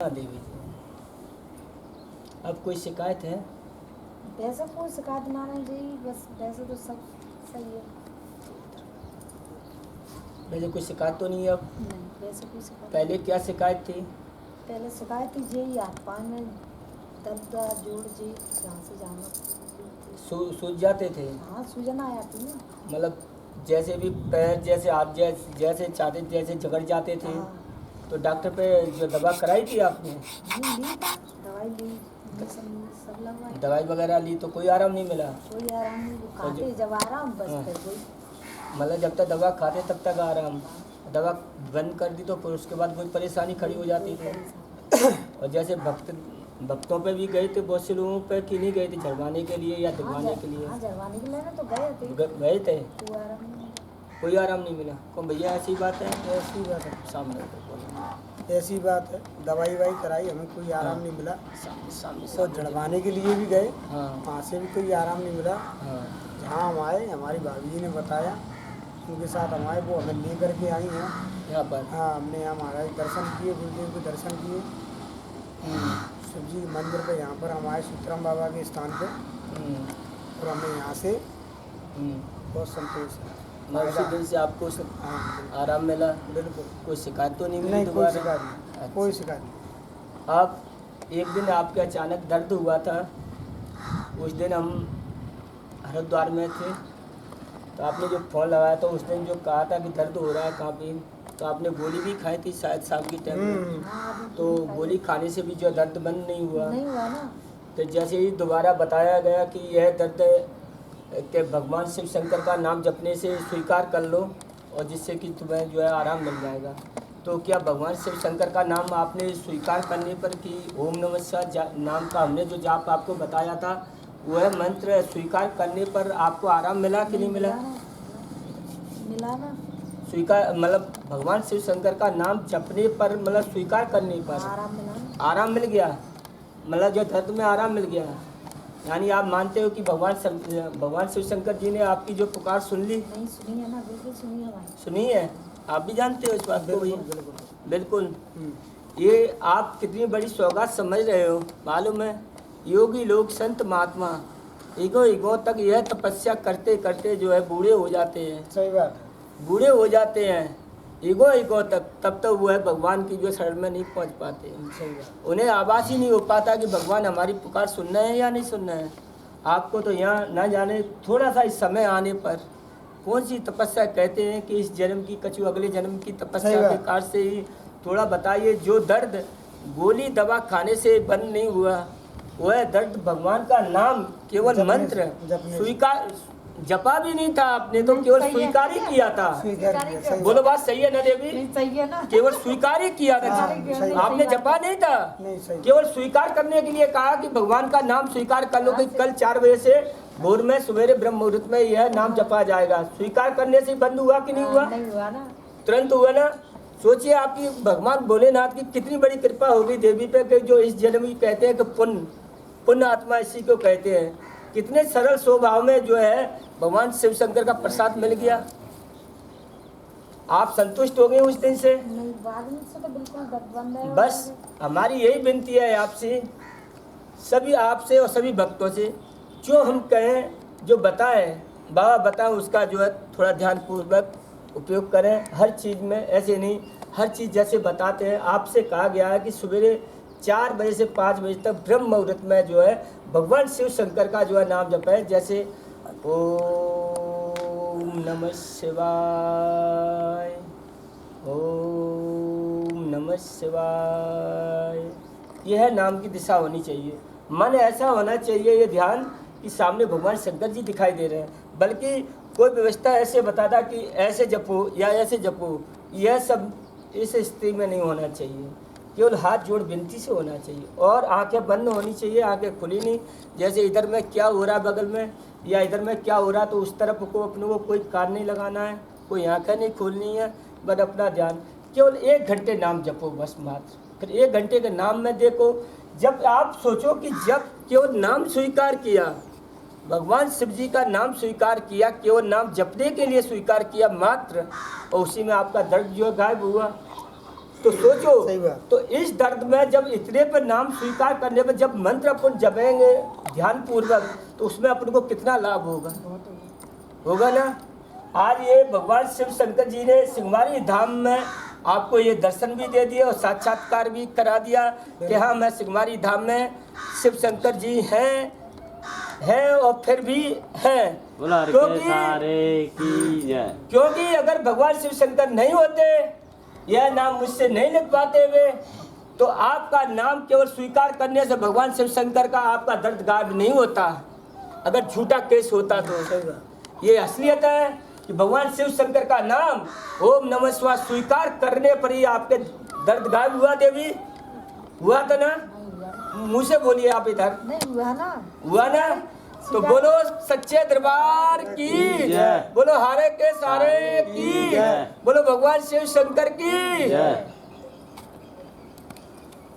हाँ देवी जी, अब कोई शिकायत है? वैसे कोई शिकायत नारायण जी, बस वैसे तो सब सही है। वैसे कोई शिकायत तो नहीं है अब? नहीं, वैसे कोई शिकायत पहले क्या शिकायत थी? पहले शिकायत थी यही हाथ पाँव में दर्द जोड़ जी, यहाँ से जाना सूझ जाते थे? हाँ, सूजन आ जाती है। मतलब जैसे भी पैर जैसे हाथ जैसे चाहते जैसे जगड़ जाते थे। हाँ, तो डॉक्टर पे जो दवा कराई थी आपने? ली था, दवाई ली, सब लगवाई। दवाई वगैरह ली तो कोई आराम नहीं मिला? कोई आराम नहीं, वो खाते जब आराम बस हाँ। फिर कोई। मतलब जब तक दवा खाते तब तक आराम, दवा बंद कर दी तो फिर उसके बाद कोई परेशानी खड़ी हो जाती थी। और जैसे भक्तों पे भी गए थे बहुत से लोगों पे कि नहीं गए थे झड़वाने के लिए या दिखवाने के लिए? हाँ, झड़वाने के लिए ना तो गए थे, गए थे, कोई आराम नहीं। कोई आराम नहीं मिला। कौन भैया ऐसी बात है? ऐसी बात है, सामने तो बोलो। ऐसी बात है। दवाई वाई कराई, हमें कोई आराम नहीं मिला। सामने सामने तो सामने। झड़वाने के लिए भी गए, हाँ वहाँ से भी कोई आराम नहीं मिला। हाँ जहाँ हम आए, हमारी भाभी जी ने बताया, उनके साथ हम आए, वो हमें ले करके आई हैं। यहाँ पर। हाँ, हमने यहाँ महाराज दर्शन किए, गुरुदेव के दर्शन किए। शिव जी मंदिर पे यहाँ पर हम आए सूत्रम बाबा के स्थान पे, और हमें यहाँ से बहुत संतोष है। मैं उसी दिन से आपको हाँ, आराम मिला? बिल्कुल। कोई शिकायत तो नहीं मिली नहीं, कोई दोबारा? शिकायत नहीं, अच्छा। कोई शिकायत नहीं। आप एक दिन आपके अचानक दर्द हुआ था, उस दिन हम हरिद्वार में थे, तो आपने जो फ़ोन लगाया था उस दिन जो कहा था कि दर्द हो रहा है काफ़ी, तो आपने गोली भी खाई थी शायद शाम की टाइम में। हाँ, तो गोली खाने से भी जो दर्द बंद नहीं हुआ। नहीं हुआ ना। तो जैसे ही दोबारा बताया गया कि यह दर्द के भगवान शिव शंकर का नाम जपने से स्वीकार कर लो और जिससे कि तुम्हें जो है आराम मिल जाएगा, तो क्या भगवान शिव शंकर का नाम आपने स्वीकार करने पर कि ओम नमः शिवाय नाम का हमने जो जाप आपको बताया था वह मंत्र स्वीकार करने पर आपको आराम मिला कि नहीं मिला? मिला ना। स्वीकार मतलब भगवान शिव शंकर का नाम जपने पर मतलब स्वीकार करने पर आराम मिला ना। आराम मिल गया, मतलब जो दर्द में आराम मिल गया। यानी आप मानते हो कि भगवान शिव शंकर जी ने आपकी जो पुकार सुन ली? नहीं, सुनी है ना, बिल्कुल सुनी है भाई। सुनी है? आप भी जानते हो इस बात को भैया? बिल्कुल। बिल्कुल। ये आप कितनी बड़ी सौगात समझ रहे हो मालूम है? योगी लोग संत महात्मा ईगो तक यह तपस्या करते करते जो है बूढ़े हो जाते हैं। सही बात है। बूढ़े हो जाते हैं ईगो तक, तब तक वो है भगवान की जो शरण में नहीं पहुंच पाते। सही बात। उन्हें आभास ही नहीं हो पाता कि भगवान हमारी पुकार सुनना है या नहीं सुनना है। आपको तो यहाँ ना जाने थोड़ा सा इस समय आने पर कौन सी तपस्या कहते हैं कि इस जन्म की कछु अगले जन्म की तपस्या के कार्य से ही थोड़ा बताइए। जो दर्द गोली दवा खाने से बंद नहीं हुआ, वह दर्द भगवान का नाम केवल मंत्र स्वीकार जपा भी नहीं था आपने, तो केवल स्वीकार ही किया था। बोलो बात सही है ना देवी? नहीं, सही है ना। केवल स्वीकार ही किया था, आपने जपा नहीं था। केवल स्वीकार करने के लिए कहा कि भगवान का नाम स्वीकार कर लो कि कल 4 बजे से भोर में सवेरे ब्रह्म मुहूर्त में यह नाम जपा जाएगा। स्वीकार करने से बंद हुआ कि नहीं हुआ? नहीं हुआ ना। तुरंत हुआ ना। सोचिए आपकी भगवान भोलेनाथ की कितनी बड़ी कृपा होगी देवी पे कि जो इस जन्म की कहते हैं कि पुण्य आत्मा इसी को कहते हैं। कितने सरल स्वभाव में जो है भगवान शिव शंकर का प्रसाद मिल गया। आप संतुष्ट हो गए उस दिन से? नहीं, बाद में से तो बिल्कुल बंद है। बस हमारी यही विनती है आपसे, सभी आपसे और सभी भक्तों से, जो हम कहें जो बताएं बाबा बताएं उसका जो है थोड़ा ध्यानपूर्वक उपयोग करें। हर चीज़ में ऐसे नहीं, हर चीज़ जैसे बताते हैं। आपसे कहा गया है कि सवेरे 4 बजे से 5 बजे तक ब्रह्म मुहूर्त में जो है भगवान शिव शंकर का जो है नाम जपे। जैसे ओम नमः शिवाय, ओम नमः शिवाय, यह नाम की दिशा होनी चाहिए। मन ऐसा होना चाहिए, ये ध्यान कि सामने भगवान शंकर जी दिखाई दे रहे हैं। बल्कि कोई व्यवस्था ऐसे बताता कि ऐसे जपो या ऐसे जपो, यह सब इस स्थिति में नहीं होना चाहिए। केवल हाथ जोड़ विनती से होना चाहिए और आंखें बंद होनी चाहिए, आंखें खुली नहीं। जैसे इधर में क्या हो रहा है बगल में या इधर में क्या हो रहा है तो उस तरफ को अपने को कोई कान नहीं लगाना है, कोई आंखें नहीं खोलनी है, बस अपना ध्यान केवल 1 घंटे नाम जपो बस मात्र। फिर 1 घंटे के नाम में देखो, जब आप सोचो कि जब केवल नाम स्वीकार किया, भगवान शिव जी का नाम स्वीकार किया, केवल नाम जपने के लिए स्वीकार किया मात्र, और उसी में आपका दर्द जो है गायब हुआ। तो सोचो, सही बात। तो इस दर्द में जब इतने पर नाम स्वीकार करने पर जब मंत्र अपन जपेंगे ध्यान पूर्वक, तो उसमें अपन को कितना लाभ होगा, होगा ना। आज ये भगवान शिव शंकर जी ने सिंहवारी धाम में आपको ये दर्शन भी दे दिया और साक्षात्कार भी करा दिया कि हाँ मैं सिंहवारी धाम में शिव शंकर जी हैं और फिर भी हैं। क्योंकि अगर भगवान शिव शंकर नहीं होते, यह नाम मुझसे नहीं लिख पाते वे, तो आपका नाम केवल स्वीकार करने से भगवान शिव शंकर का आपका दर्द गायब नहीं होता। अगर झूठा केस होता तो ये असलियत है कि भगवान शिव शंकर का नाम ओम नमः शिवाय स्वीकार करने पर ही आपके दर्द गायब हुआ। देवी हुआ था ना, मुँह से बोलिए आप इधर, नहीं हुआ ना, हुआ ना। तो बोलो सच्चे दरबार की, बोलो हारे के सारे की, बोलो भगवान शिव शंकर की।